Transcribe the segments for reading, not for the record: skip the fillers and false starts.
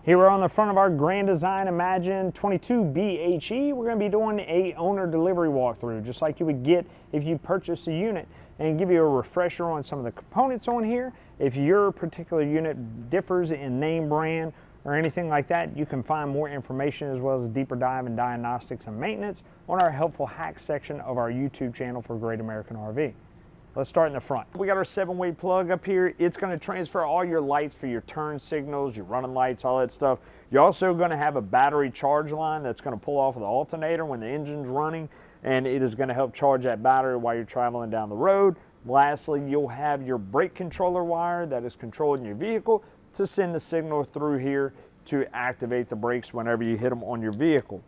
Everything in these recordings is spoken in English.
Here we're on the front of our Grand Design Imagine 22 BHE. We're going to be doing a owner delivery walkthrough, just like you would get if you purchase a unit, and give you a refresher on some of the components on here. If your particular unit differs in name, brand, or anything like that, you can find more information as well as a deeper dive in diagnostics and maintenance on our helpful hacks section of our YouTube channel for Great American RV. Let's start in the front. We got our 7-way plug up here. It's going to transfer all your lights for your turn signals, your running lights, all that stuff. You're also going to have a battery charge line that's going to pull off of the alternator when the engine's running, and it is going to help charge that battery while you're traveling down the road. Lastly, you'll have your brake controller wire that is controlling your vehicle to send the signal through here to activate the brakes whenever you hit them on your vehicle.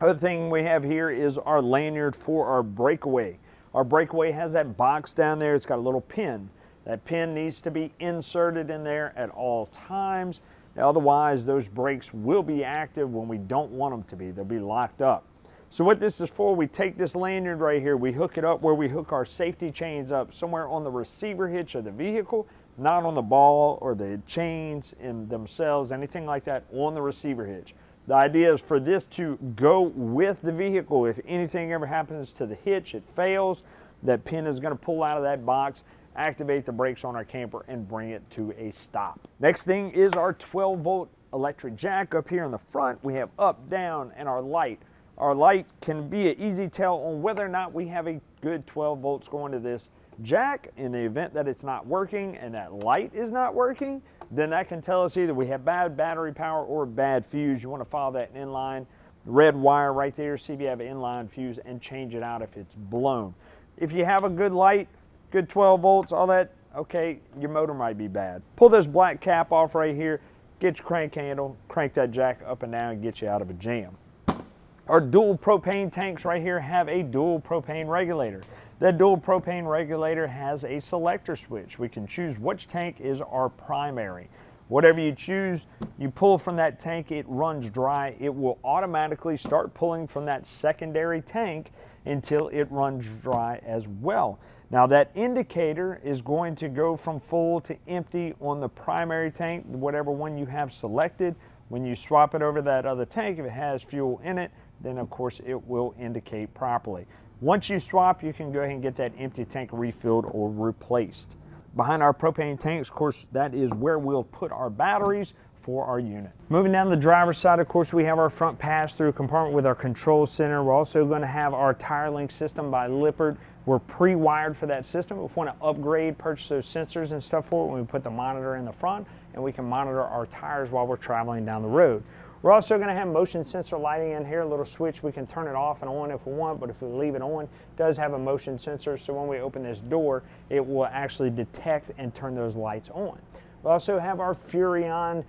Other thing we have here is our lanyard for our breakaway. Our breakaway has that box down there. It's got a little pin. That pin needs to be inserted in there at all times. Otherwise, those brakes will be active when we don't want them to be. They'll be locked up. So what this is for, we take this lanyard right here, we hook it up where we hook our safety chains up, somewhere on the receiver hitch of the vehicle, not on the ball or the chains in themselves, anything like that, on the receiver hitch. The idea is for this to go with the vehicle. If anything ever happens to the hitch, it fails, that pin is going to pull out of that box, activate the brakes on our camper, and bring it to a stop. Next thing is our 12-volt electric jack. Up here in the front, we have up, down, and our light. Our light can be an easy tell on whether or not we have a good 12 volts going to this jack. In the event that it's not working and that light is not working, then that can tell us either we have bad battery power or bad fuse. You want to follow that inline red wire right there, see if you have an inline fuse, and change it out if it's blown. If you have a good light, good 12 volts, all that, okay, your motor might be bad. Pull this black cap off right here, get your crank handle, crank that jack up and down, and get you out of a jam. Our dual propane tanks right here have a dual propane regulator. That dual propane regulator has a selector switch. We can choose which tank is our primary. Whatever you choose, you pull from that tank, it runs dry. It will automatically start pulling from that secondary tank until it runs dry as well. Now that indicator is going to go from full to empty on the primary tank, whatever one you have selected. When you swap it over that other tank, if it has fuel in it, then of course it will indicate properly. Once you swap, you can go ahead and get that empty tank refilled or replaced. Behind our propane tanks, of course, that is where we'll put our batteries for our unit. Moving down the driver's side, of course, we have our front pass-through compartment with our control center. We're also going to have our tire link system by Lippert. We're pre-wired for that system. If we want to upgrade, purchase those sensors and stuff for it, we put the monitor in the front, and we can monitor our tires while we're traveling down the road. We're also going to have motion sensor lighting in here, a little switch. We can turn it off and on if we want, but if we leave it on, it does have a motion sensor, so when we open this door, it will actually detect and turn those lights on. We also have our Furrion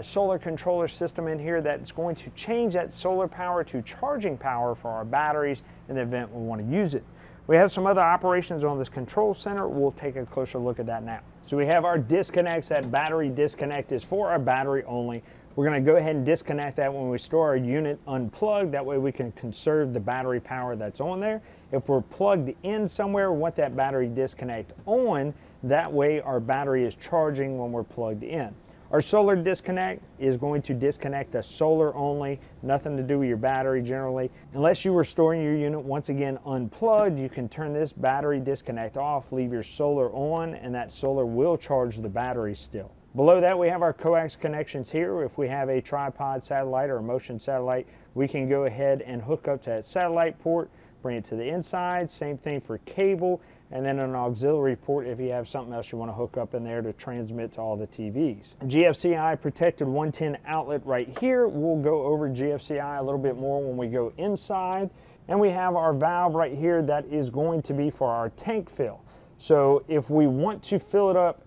solar controller system in here that's going to change that solar power to charging power for our batteries in the event we want to use it. We have some other operations on this control center. We'll take a closer look at that now. So we have our disconnects. That battery disconnect is for our battery only. We're going to go ahead and disconnect that when we store our unit unplugged. That way we can conserve the battery power that's on there. If we're plugged in somewhere, we want that battery disconnect on. That way our battery is charging when we're plugged in. Our solar disconnect is going to disconnect the solar only, nothing to do with your battery generally. Unless you were storing your unit once again unplugged, you can turn this battery disconnect off, leave your solar on, and that solar will charge the battery still. Below that, we have our coax connections here. If we have a tripod satellite or a motion satellite, we can go ahead and hook up to that satellite port, bring it to the inside. Same thing for cable, and then an auxiliary port if you have something else you want to hook up in there to transmit to all the TVs. GFCI protected 110 outlet right here. We'll go over GFCI a little bit more when we go inside. And we have our valve right here that is going to be for our tank fill. So if we want to fill it up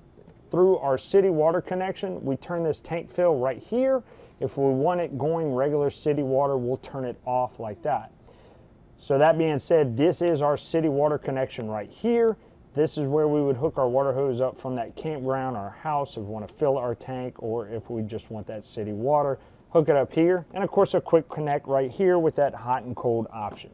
through our city water connection, we turn this tank fill right here. If we want it going regular city water, we'll turn it off like that. So that being said, this is our city water connection right here. This is where we would hook our water hose up from that campground, our house, if we want to fill our tank, or if we just want that city water, hook it up here. And of course a quick connect right here with that hot and cold option.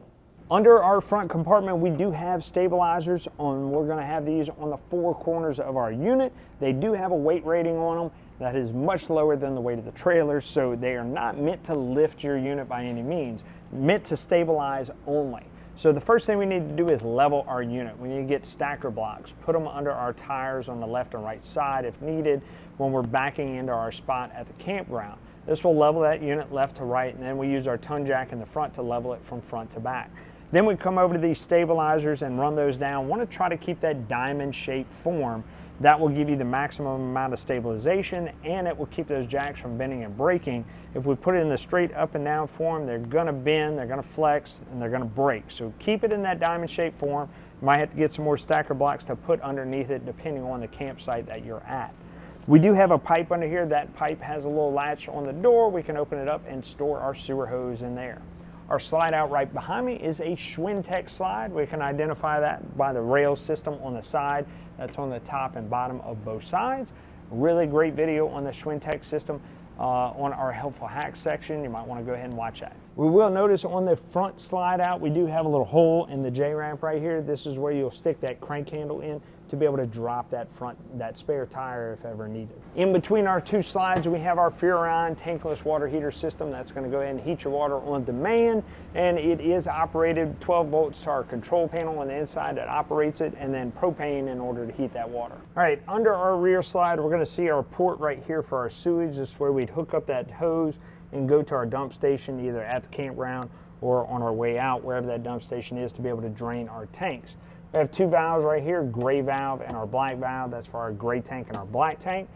Under our front compartment, we do have stabilizers on. We're going to have these on the 4 corners of our unit. They do have a weight rating on them that is much lower than the weight of the trailer, so they are not meant to lift your unit by any means, meant to stabilize only. So the first thing we need to do is level our unit. We need to get stacker blocks, put them under our tires on the left and right side if needed when we're backing into our spot at the campground. This will level that unit left to right, and then we use our ton jack in the front to level it from front to back. Then we come over to these stabilizers and run those down. Want to try to keep that diamond shaped form. That will give you the maximum amount of stabilization, and it will keep those jacks from bending and breaking. If we put it in the straight up and down form, they're going to bend, they're going to flex, and they're going to break. So keep it in that diamond shaped form. You might have to get some more stacker blocks to put underneath it depending on the campsite that you're at. We do have a pipe under here. That pipe has a little latch on the door. We can open it up and store our sewer hose in there. Our slide out right behind me is a Schwintek slide. We can identify that by the rail system on the side. That's on the top and bottom of both sides. Really great video on the Schwintek system on our helpful hacks section. You might want to go ahead and watch that. We will notice on the front slide out, we do have a little hole in the J-ramp right here. This is where you'll stick that crank handle in to be able to drop that spare tire if ever needed. In between our 2 slides, we have our Furrion tankless water heater system. That's going to go ahead and heat your water on demand, and it is operated 12 volts to our control panel on the inside that operates it, and then propane in order to heat that water. All right, under our rear slide, we're going to see our port right here for our sewage. This is where we'd hook up that hose and go to our dump station either at the campground or on our way out, wherever that dump station is, to be able to drain our tanks. We have 2 valves right here, gray valve and our black valve. That's for our gray tank and our black tank.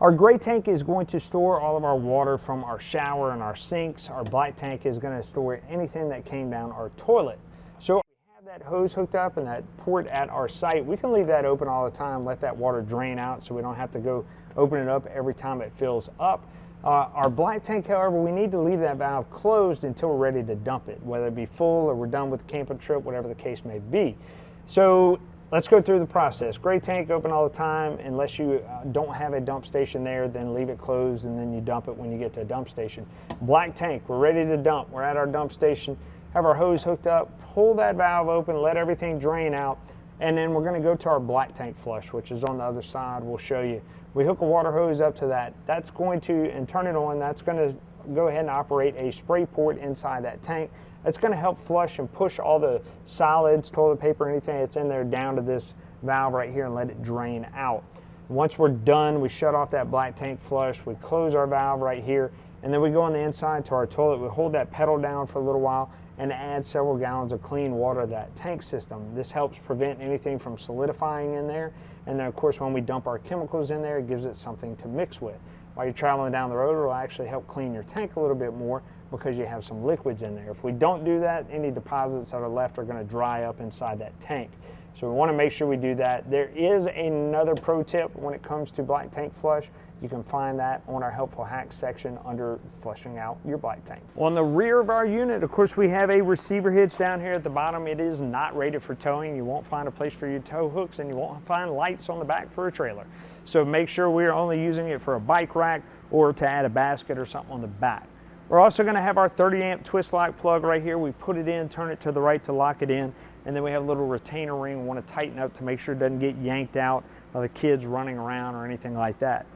Our gray tank is going to store all of our water from our shower and our sinks. Our black tank is going to store anything that came down our toilet. So if we have that hose hooked up and that port at our site, we can leave that open all the time, let that water drain out so we don't have to go open it up every time it fills up. Our black tank, however, we need to leave that valve closed until we're ready to dump it, whether it be full or we're done with the camping trip, whatever the case may be. So let's go through the process. Gray tank open all the time. Unless you don't have a dump station there, then leave it closed and then you dump it when you get to a dump station. Black tank, we're ready to dump. We're at our dump station, have our hose hooked up, pull that valve open, let everything drain out, and then we're going to go to our black tank flush, which is on the other side. We'll show you. We hook a water hose up to that. That's going to, and turn it on, that's going to go ahead and operate a spray port inside that tank. It's going to help flush and push all the solids, toilet paper, anything that's in there down to this valve right here and let it drain out. Once we're done, we shut off that black tank flush, we close our valve right here, and then we go on the inside to our toilet. We hold that pedal down for a little while and add several gallons of clean water to that tank system. This helps prevent anything from solidifying in there. And then of course when we dump our chemicals in there, it gives it something to mix with. While you're traveling down the road, it will actually help clean your tank a little bit more because you have some liquids in there. If we don't do that, any deposits that are left are going to dry up inside that tank. So we want to make sure we do that. There is another pro tip when it comes to black tank flush. You can find that on our helpful hacks section under flushing out your black tank. On the rear of our unit, of course, we have a receiver hitch down here at the bottom. It is not rated for towing. You won't find a place for your tow hooks, and you won't find lights on the back for a trailer. So make sure we're only using it for a bike rack or to add a basket or something on the back. We're also going to have our 30 amp twist lock plug right here. We put it in, turn it to the right to lock it in, and then we have a little retainer ring we want to tighten up to make sure it doesn't get yanked out by the kids running around or anything like that.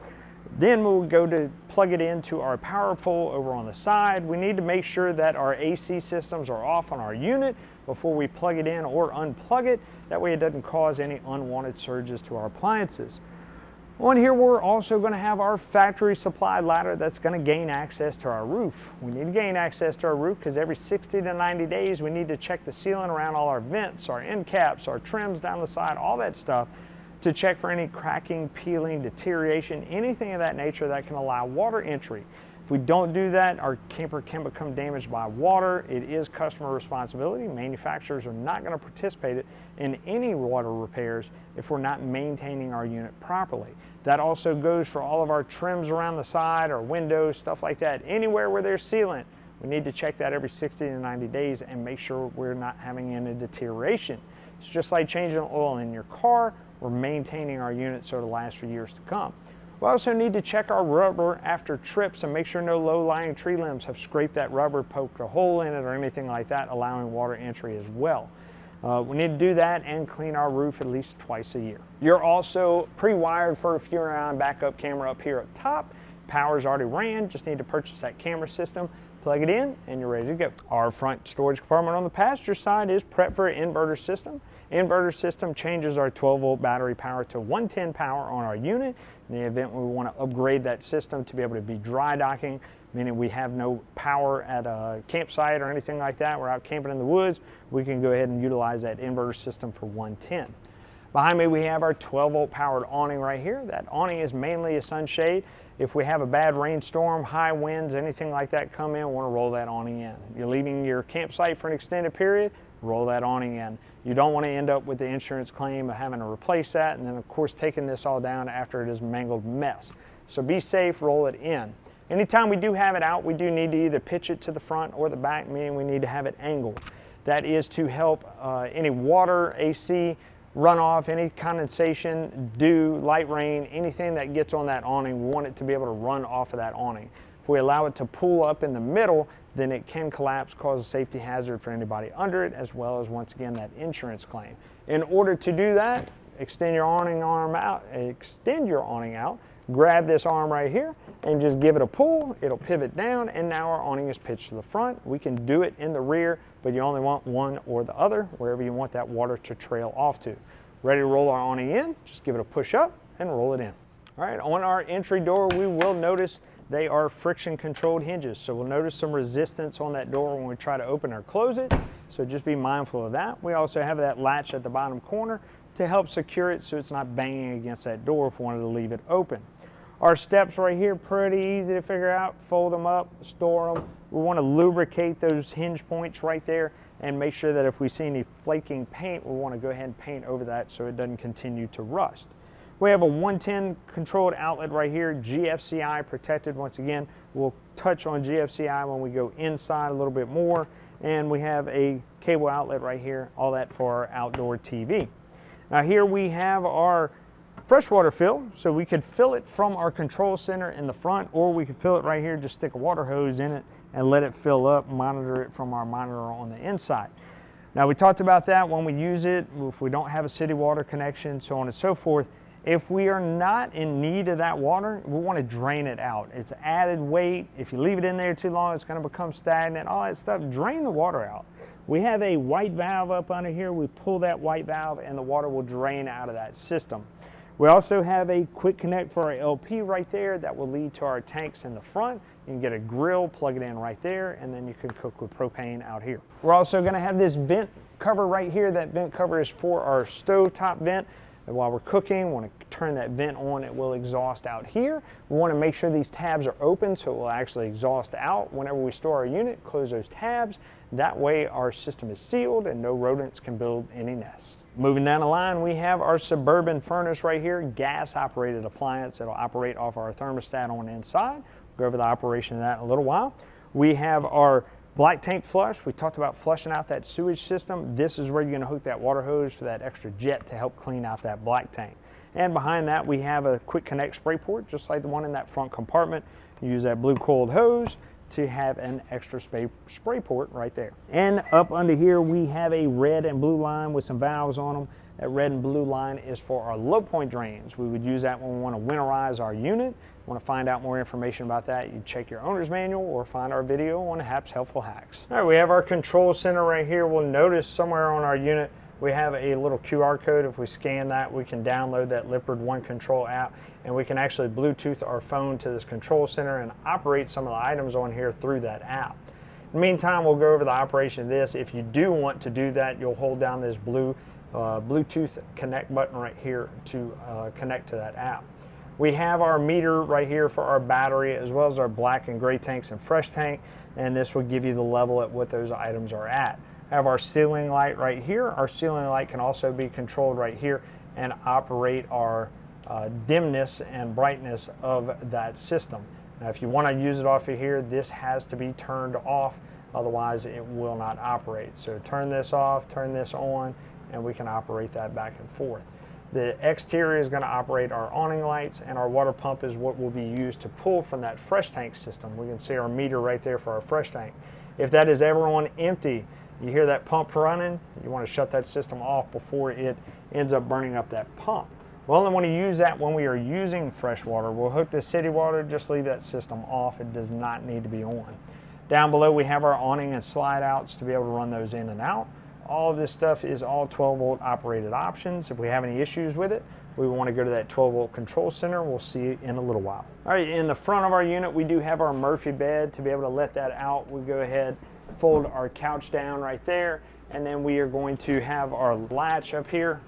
Then we'll go to plug it into our power pole over on the side. We need to make sure that our AC systems are off on our unit before we plug it in or unplug it. That way it doesn't cause any unwanted surges to our appliances. On here, we're also going to have our factory supplied ladder that's going to gain access to our roof. We need to gain access to our roof because every 60 to 90 days we need to check the sealant around all our vents, our end caps, our trims down the side, all that stuff, to check for any cracking, peeling, deterioration, anything of that nature that can allow water entry. If we don't do that, our camper can become damaged by water. It is customer responsibility. Manufacturers are not going to participate in any water repairs if we're not maintaining our unit properly. That also goes for all of our trims around the side, our windows, stuff like that. Anywhere where there's sealant, we need to check that every 60 to 90 days and make sure we're not having any deterioration. It's just like changing oil in your car. We're maintaining our unit so it'll last for years to come. We also need to check our rubber after trips and make sure no low-lying tree limbs have scraped that rubber, poked a hole in it, or anything like that, allowing water entry as well. We need to do that and clean our roof at least twice a year. You're also pre-wired for a Furon backup camera up here up top. Power's already ran, just need to purchase that camera system, plug it in, and you're ready to go. Our front storage compartment on the passenger side is prepped for an inverter system. Inverter system changes our 12-volt battery power to 110 power on our unit. In the event we want to upgrade that system to be able to be dry docking, meaning we have no power at a campsite or anything like that, we're out camping in the woods, we can go ahead and utilize that inverter system for 110. Behind me we have our 12-volt powered awning right here. That awning is mainly a sunshade. If we have a bad rainstorm, high winds, anything like that come in, we want to roll that awning in. You're leaving your campsite for an extended period, roll that awning in. You don't want to end up with the insurance claim of having to replace that, and then of course taking this all down after it is a mangled mess. So be safe, roll it in. Anytime we do have it out, we do need to either pitch it to the front or the back, meaning we need to have it angled. That is to help any water, AC, runoff, any condensation, dew, light rain, anything that gets on that awning, we want it to be able to run off of that awning. If we allow it to pool up in the middle, then it can collapse, cause a safety hazard for anybody under it, as well as, once again, that insurance claim. In order to do that, extend your awning out, grab this arm right here, and just give it a pull. It'll pivot down, and now our awning is pitched to the front. We can do it in the rear, but you only want one or the other, wherever you want that water to trail off to. Ready to roll our awning in, just give it a push up and roll it in. All right, on our entry door, we will notice they are friction controlled hinges. So we'll notice some resistance on that door when we try to open or close it. So just be mindful of that. We also have that latch at the bottom corner to help secure it so it's not banging against that door if we wanted to leave it open. Our steps right here, pretty easy to figure out. Fold them up, store them. We want to lubricate those hinge points right there and make sure that if we see any flaking paint, we want to go ahead and paint over that so it doesn't continue to rust. We have a 110 controlled outlet right here, GFCI protected. Once again, we'll touch on GFCI when we go inside a little bit more. And we have a cable outlet right here, all that for our outdoor TV. Now here we have our freshwater fill, so we could fill it from our control center in the front, or we could fill it right here, just stick a water hose in it and let it fill up, monitor it from our monitor on the inside. Now we talked about that when we use it, if we don't have a city water connection, so on and so forth. If we are not in need of that water, we want to drain it out. It's added weight. If you leave it in there too long, it's going to become stagnant, all that stuff. Drain the water out. We have a white valve up under here. We pull that white valve and the water will drain out of that system. We also have a quick connect for our LP right there that will lead to our tanks in the front. You can get a grill, plug it in right there, and then you can cook with propane out here. We're also going to have this vent cover right here. That vent cover is for our stovetop vent. And while we're cooking, we want to turn that vent on, it will exhaust out here. We want to make sure these tabs are open so it will actually exhaust out. Whenever we store our unit, close those tabs. That way our system is sealed and no rodents can build any nests. Moving down the line, we have our Suburban furnace right here, gas operated appliance. It'll operate off our thermostat on the inside. We'll go over the operation of that in a little while. We have our black tank flush. We talked about flushing out that sewage system. This is where you're going to hook that water hose for that extra jet to help clean out that black tank. And behind that we have a quick connect spray port, just like the one in that front compartment. You use that blue coiled hose to have an extra spray port right there. And up under here we have a red and blue line with some valves on them. That red and blue line is for our low point drains. We would use that when we want to winterize our unit. Want to find out more information about that, you check your owner's manual or find our video on HAP's Helpful Hacks. All right, we have our control center right here. We'll notice somewhere on our unit we have a little QR code. If we scan that, we can download that Lippard One Control app, and we can actually Bluetooth our phone to this control center and operate some of the items on here through that app. In the meantime, we'll go over the operation of this. If you do want to do that, you'll hold down this blue Bluetooth connect button right here to connect to that app. We have our meter right here for our battery, as well as our black and gray tanks and fresh tank, and this will give you the level at what those items are at. Have our ceiling light right here. Our ceiling light can also be controlled right here and operate our dimness and brightness of that system. Now if you want to use it off of here, this has to be turned off, otherwise it will not operate. So turn this off, turn this on, and we can operate that back and forth. The exterior is going to operate our awning lights, and our water pump is what will be used to pull from that fresh tank system. We can see our meter right there for our fresh tank. If that is ever on empty, you hear that pump running, you want to shut that system off before it ends up burning up that pump. We only want to use that when we are using fresh water. We'll hook the city water, just leave that system off. It does not need to be on. Down below we have our awning and slide outs to be able to run those in and out. All of this stuff is all 12-volt operated options. If we have any issues with it, we want to go to that 12-volt control center. We'll see you in a little while. All right, in the front of our unit, we do have our Murphy bed. To be able to let that out, we go ahead, fold our couch down right there, and then we are going to have our latch up here.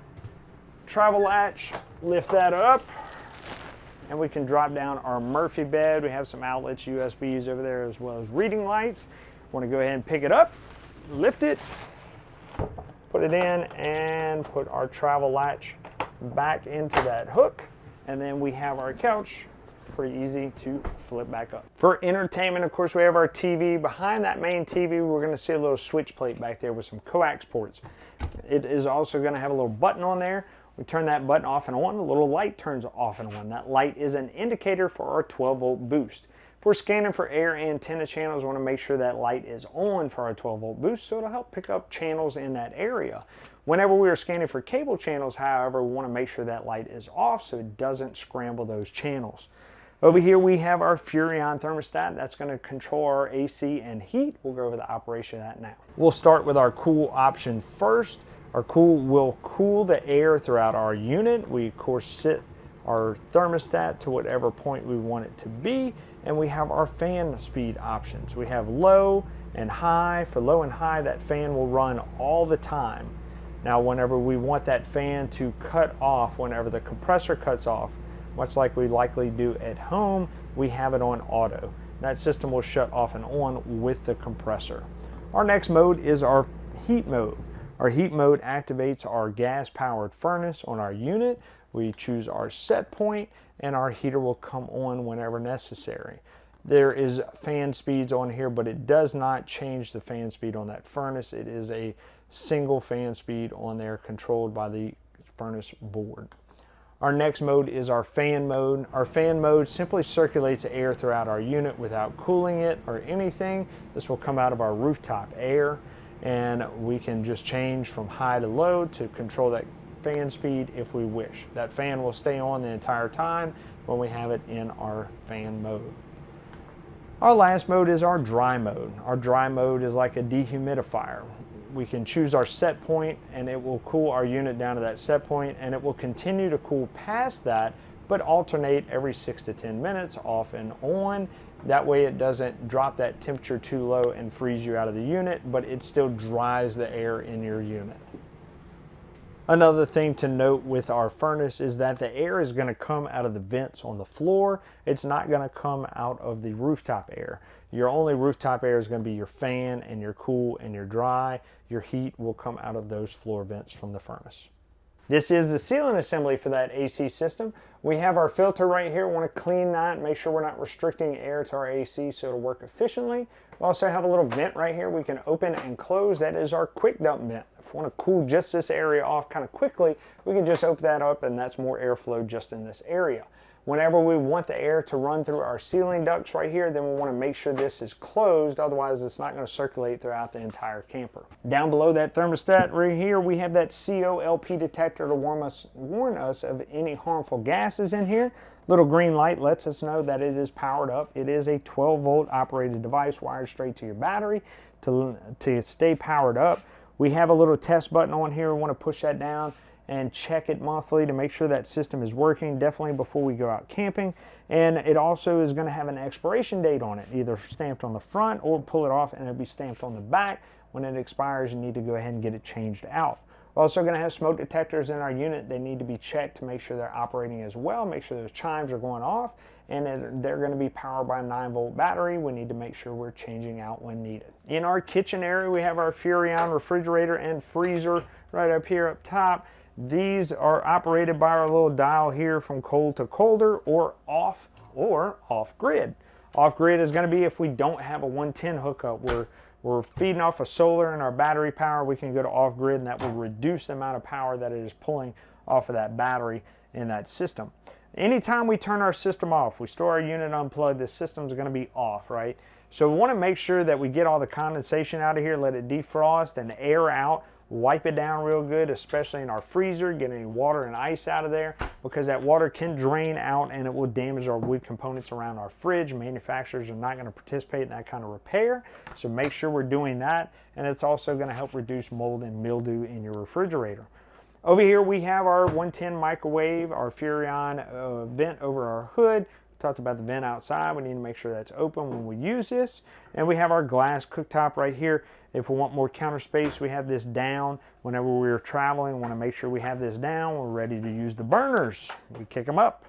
Travel latch, lift that up, and we can drop down our Murphy bed. We have some outlets, USBs over there, as well as reading lights. Want to go ahead and pick it up, lift it, put it in, and put our travel latch back into that hook, and then we have our couch. Pretty easy to flip back up. For entertainment, of course, we have our TV. Behind that main TV, we're going to see a little switch plate back there with some coax ports. It is also going to have a little button on there. We turn that button off and on, the little light turns off and on. That light is an indicator for our 12-volt boost. If we're scanning for air antenna channels, we want to make sure that light is on for our 12-volt boost, so it'll help pick up channels in that area. Whenever we are scanning for cable channels, however, we want to make sure that light is off so it doesn't scramble those channels. Over here we have our Furrion thermostat. That's going to control our AC and heat. We'll go over the operation of that now. We'll start with our cool option first. Our cool will cool the air throughout our unit. We of course set our thermostat to whatever point we want it to be, and we have our fan speed options. We have low and high. For low and high, that fan will run all the time. Now whenever we want that fan to cut off, whenever the compressor cuts off, much like we likely do at home, we have it on auto. That system will shut off and on with the compressor. Our next mode is our heat mode. Our heat mode activates our gas-powered furnace on our unit. We choose our set point, and our heater will come on whenever necessary. There is fan speeds on here, but it does not change the fan speed on that furnace. It is a single fan speed on there controlled by the furnace board. Our next mode is our fan mode. Our fan mode simply circulates air throughout our unit without cooling it or anything. This will come out of our rooftop air, and we can just change from high to low to control that fan speed if we wish. That fan will stay on the entire time when we have it in our fan mode. Our last mode is our dry mode. Our dry mode is like a dehumidifier. We can choose our set point, and it will cool our unit down to that set point, and it will continue to cool past that, but alternate every 6 to 10 minutes off and on. That way it doesn't drop that temperature too low and freeze you out of the unit, but it still dries the air in your unit. Another thing to note with our furnace is that the air is going to come out of the vents on the floor. It's not going to come out of the rooftop air. Your only rooftop air is going to be your fan and your cool and your dry. Your heat will come out of those floor vents from the furnace. This is the sealing assembly for that AC system. We have our filter right here. We want to clean that and make sure we're not restricting air to our AC so it'll work efficiently. We also have a little vent right here we can open and close. That is our quick dump vent. If we want to cool just this area off kind of quickly, we can just open that up, and that's more airflow just in this area. Whenever we want the air to run through our sealing ducts right here, then we want to make sure this is closed, otherwise it's not going to circulate throughout the entire camper. Down below that thermostat right here, we have that COLP detector to warn us of any harmful gases in here. Little green light lets us know that it is powered up. It is a 12-volt operated device wired straight to your battery to stay powered up. We have a little test button on here. We want to push that down and check it monthly to make sure that system is working, definitely before we go out camping. And it also is going to have an expiration date on it, either stamped on the front or pull it off and it'll be stamped on the back. When it expires, you need to go ahead and get it changed out. We're also going to have smoke detectors in our unit. They need to be checked to make sure they're operating as well, make sure those chimes are going off, and they're going to be powered by a 9-volt battery. We need to make sure we're changing out when needed. In our kitchen area, we have our Furrion refrigerator and freezer right up here up top. These are operated by our little dial here from cold to colder or off grid. Off grid is going to be if we don't have a 110 hookup. We're feeding off of solar and our battery power. We can go to off grid, and that will reduce the amount of power that it is pulling off of that battery in that system. Anytime we turn our system off, we store our unit unplugged, the system's going to be off, right? So we want to make sure that we get all the condensation out of here, let it defrost and air out, wipe it down real good, especially in our freezer, get any water and ice out of there, because that water can drain out and it will damage our wood components around our fridge. Manufacturers are not going to participate in that kind of repair, so make sure we're doing that, and it's also going to help reduce mold and mildew in your refrigerator. Over here we have our 110 microwave, our Furrion vent over our hood. We talked about the vent outside. We need to make sure that's open when we use this. And we have our glass cooktop right here. If we want more counter space, we have this down. Whenever we're traveling, we want to make sure we have this down. We're ready to use the burners. We kick them up.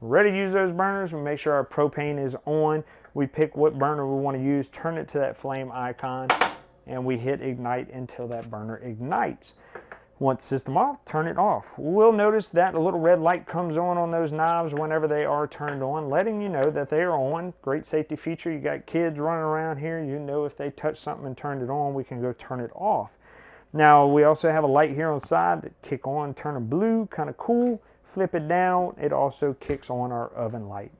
We're ready to use those burners. We make sure our propane is on. We pick what burner we want to use, turn it to that flame icon, and we hit ignite until that burner ignites. Once system off, turn it off. We'll notice that a little red light comes on those knobs whenever they are turned on, letting you know that they are on. Great safety feature. You got kids running around here, you know if they touch something and turned it on, we can go turn it off. Now we also have a light here on the side that kick on, turn a blue, kind of cool. Flip it down, it also kicks on our oven light.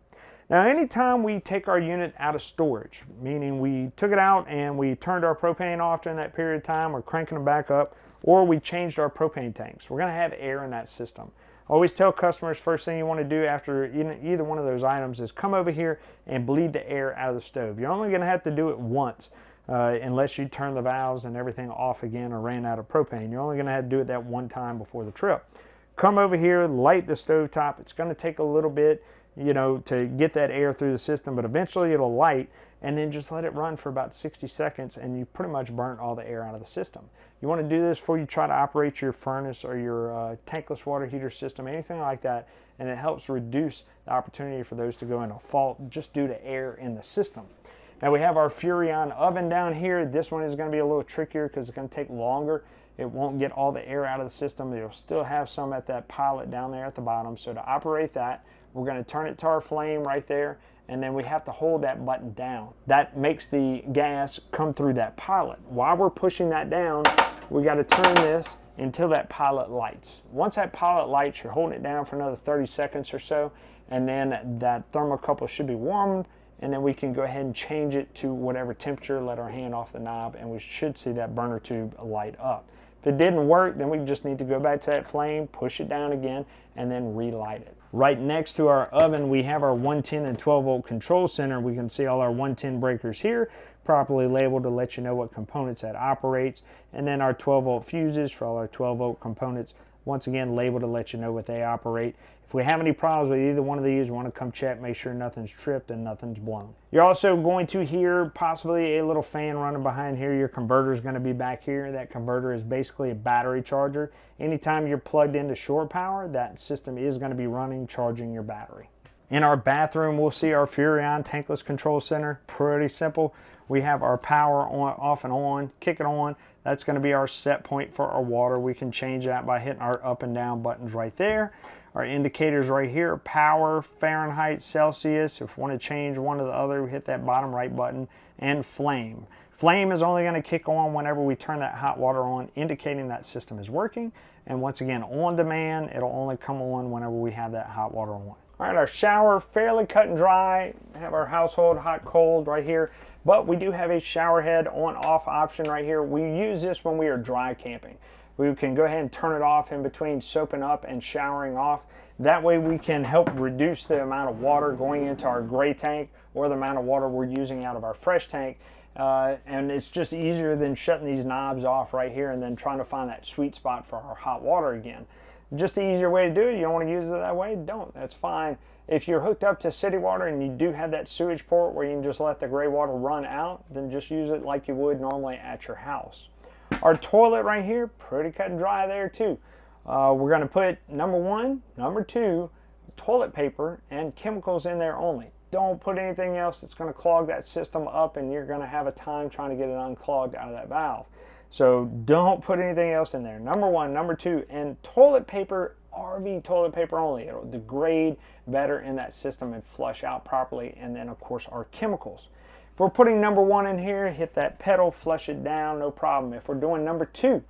Now anytime we take our unit out of storage, meaning we took it out and we turned our propane off during that period of time, we're cranking it back up, or we changed our propane tanks, we're going to have air in that system. I always tell customers, first thing you want to do after either one of those items is come over here and bleed the air out of the stove. You're only going to have to do it once, unless you turn the valves and everything off again or ran out of propane. You're only going to have to do it that one time before the trip. Come over here, light the stove top. It's going to take a little bit, to get that air through the system, but eventually it'll light, and then just let it run for about 60 seconds and you pretty much burnt all the air out of the system. You want to do this before you try to operate your furnace or your tankless water heater system, anything like that, and it helps reduce the opportunity for those to go into fault just due to air in the system. Now we have our Furrion oven down here. This one is going to be a little trickier because it's going to take longer. It won't get all the air out of the system. It'll still have some at that pilot down there at the bottom. So to operate that, we're going to turn it to our flame right there, and then we have to hold that button down. That makes the gas come through that pilot. While we're pushing that down, we got to turn this until that pilot lights. Once that pilot lights, you're holding it down for another 30 seconds or so, and then that thermocouple should be warmed, and then we can go ahead and change it to whatever temperature, let our hand off the knob, and we should see that burner tube light up. If it didn't work, then we just need to go back to that flame, push it down again, and then relight it. Right next to our oven, we have our 110 and 12 volt control center. We can see all our 110 breakers here, properly labeled to let you know what components that operates, and then our 12 volt fuses for all our 12 volt components, once again labeled to let you know what they operate. If we have any problems with either one of these, we want to come check, make sure nothing's tripped and nothing's blown. You're also going to hear possibly a little fan running behind here. Your converter is going to be back here. That converter is basically a battery charger. Anytime you're plugged into shore power, that system is going to be running, charging your battery. In our bathroom, we'll see our Furrion tankless control center. Pretty simple. We have our power on, off and on, kick it on. That's going to be our set point for our water. We can change that by hitting our up and down buttons right there. Our indicators right here, power, Fahrenheit, Celsius. If we want to change one or the other, we hit that bottom right button, and flame. Flame is only going to kick on whenever we turn that hot water on, indicating that system is working. And once again, on demand, it'll only come on whenever we have that hot water on. All right, our shower, fairly cut and dry. Have our household hot, cold right here. But we do have a shower head on-off option right here. We use this when we are dry camping. We can go ahead and turn it off in between soaping up and showering off. That way we can help reduce the amount of water going into our gray tank or the amount of water we're using out of our fresh tank. And it's just easier than shutting these knobs off right here and then trying to find that sweet spot for our hot water again. Just the easier way to do it. You don't want to use it that way? Don't. That's fine. If you're hooked up to city water and you do have that sewage port where you can just let the gray water run out, then just use it like you would normally at your house. Our toilet right here, pretty cut and dry there too. We're going to put number 1, number 2, toilet paper and chemicals in there only. Don't put anything else that's going to clog that system up, and you're going to have a time trying to get it unclogged out of that valve. So don't put anything else in there. Number 1, number 2, and toilet paper, RV toilet paper only. It'll degrade better in that system and flush out properly. And then of course our chemicals. If we're putting number 1 in here, hit that pedal, flush it down, no problem. If we're doing number 2,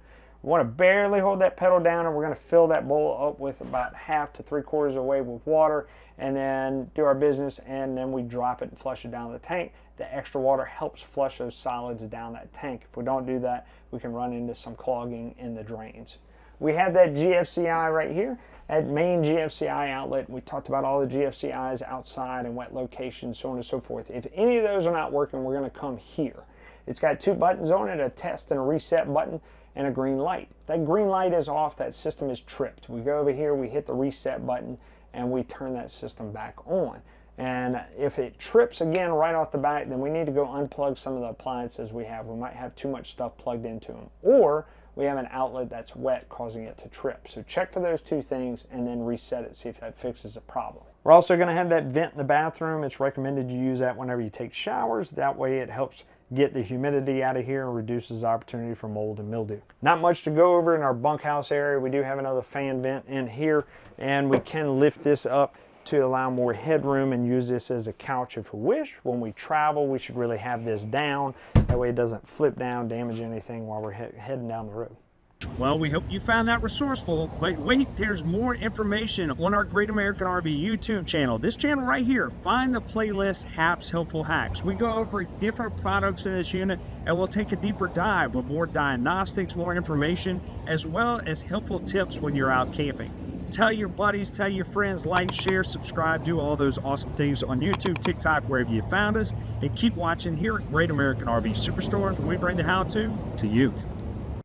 We want to barely hold that pedal down, and we're going to fill that bowl up with about 1/2 to 3/4 of the way with water, and then do our business, and then we drop it and flush it down the tank. The extra water helps flush those solids down that tank. If we don't do that, we can run into some clogging in the drains. We have that GFCI right here, that main GFCI outlet. We talked about all the GFCIs outside and wet locations, so on and so forth. If any of those are not working, we're going to come here. It's got 2 buttons on it, a test and a reset button, and a green light. If that green light is off, that system is tripped. We go over here, we hit the reset button, and we turn that system back on. And if it trips again right off the bat, then we need to go unplug some of the appliances we have. We might have too much stuff plugged into them. Or we have an outlet that's wet causing it to trip. So check for those 2 things and then reset it, see if that fixes the problem. We're also going to have that vent in the bathroom. It's recommended you use that whenever you take showers. That way it helps get the humidity out of here and reduces the opportunity for mold and mildew. Not much to go over in our bunkhouse area. We do have another fan vent in here, and we can lift this up to allow more headroom and use this as a couch if we wish. When we travel, we should really have this down. That way it doesn't flip down, damage anything while we're heading down the road. Well, we hope you found that resourceful, but wait, there's more information on our Great American RV YouTube channel. This channel right here, find the playlist Hap's Helpful Hacks. We go over different products in this unit, and we'll take a deeper dive with more diagnostics, more information, as well as helpful tips when you're out camping. Tell your buddies, tell your friends, like, share, subscribe, do all those awesome things on YouTube, TikTok, wherever you found us, and keep watching here at Great American RV Superstores, where we bring the how-to you.